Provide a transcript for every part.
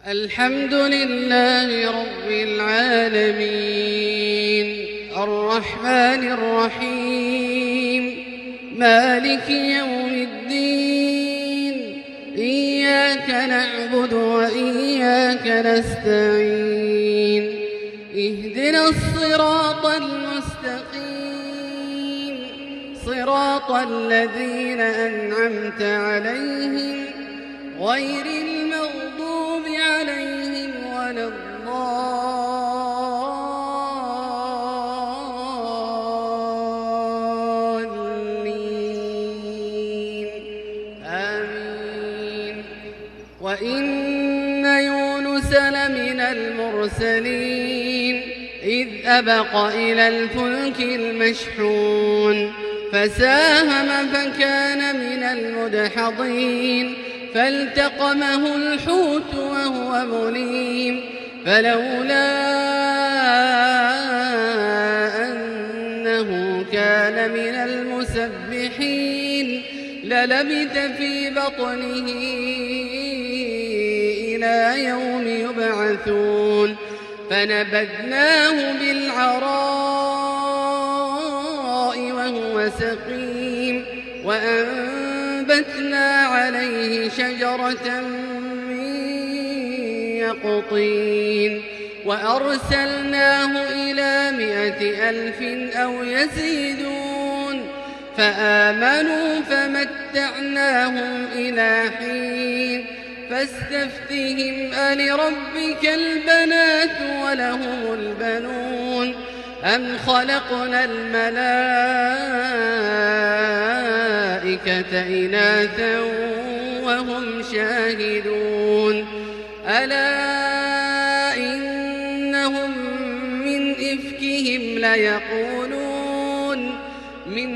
الحمد لله رب العالمين الرحمن الرحيم مالك يوم الدين إياك نعبد وإياك نستعين اهدنا الصراط المستقيم صراط الذين أنعمت عليهم غير المغضوب عليهم ولا الضالين آمين. وإن يونس لمن المرسلين إذ أبق إلى الفلك المشحون فساهم فكان من المدحضين فالتقمه الحوت وهو مليم فلولا أنه كان من المسبحين للبث في بطنه إلى يوم يبعثون فنبذناه بالعراء وهو سقيم وأنبتنا عليه شجرة من يقطين وأرسلناه إلى 100,000 أو يزيدون فآمنوا فمتعناهم إلى حين فاستفتهم ألربك البنات ولهم البنون أم خلقنا الملائكة إناثا وهم شاهدون ألا إنهم من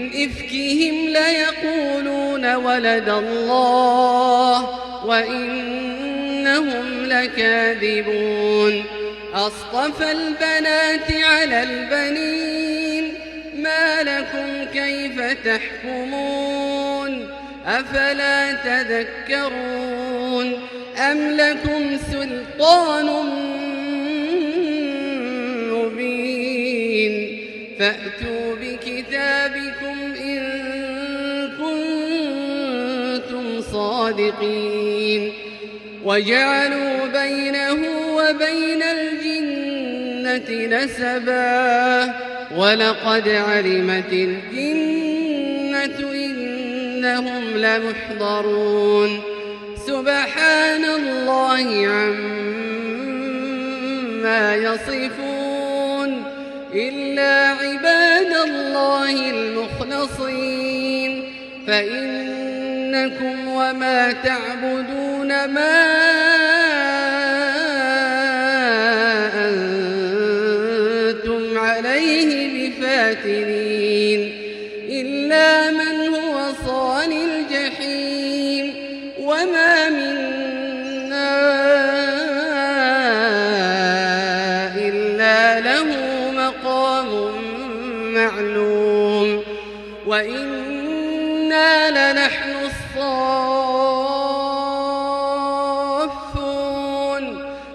إفكهم ليقولون ولد الله وإنهم لكاذبون أصطفى البنات على البنين ما لكم كيف تحكمون أفلا تذكرون أم لكم سلطان مبين فأتوا بكتابكم إن كنتم صادقين وجعلوا بينه وبين الجنة نسبا ولقد علمت الجنة إنهم لمحضرون سبحان الله عما يصفون إلا عباد الله المخلصين فإنكم وما تعبدون ما أنتم عليه بفاتنين إلا من هو صال الجحيم وما منا إلا له مقام معلوم وإنا لنحن الصافون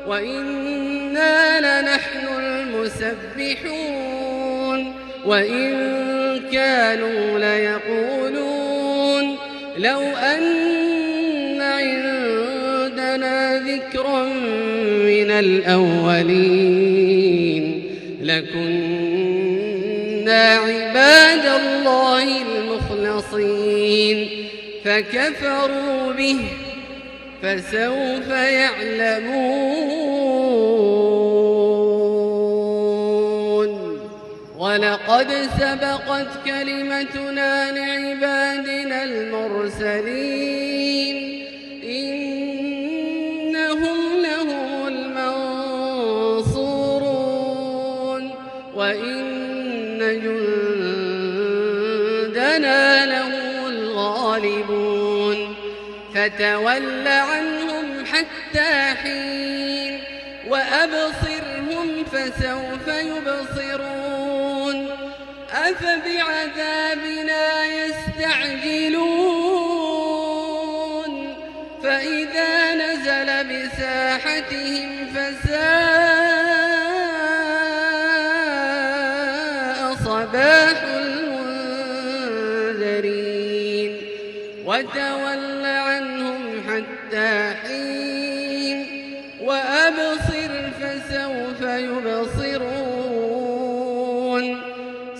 وإنا لنحن المسبحون وإن كانوا ليقولون لو أن عندنا ذكرا من الأولين لكنا عباد الله المخلصين فكفروا به فسوف يعلمون ولقد سبقت كلمتنا لعبادنا المرسلين إنهم لهم المنصورون وإن جندنا لهم الغالبون فتول عنهم حتى حين وأبصرهم فسوف يبصرون أفبعذابنا يستعجلون فإذا نزل بساحتهم بصياحتهم فساء صباح المنذرين وتول عنهم حتى حين وأبصر فسوف يبصرون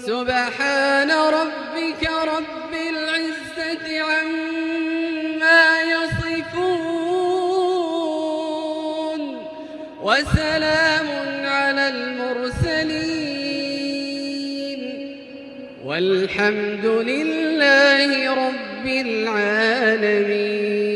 سبحان ربك رب العزة عما يصفون وسلام على المرسلين والحمد لله رب العالمين.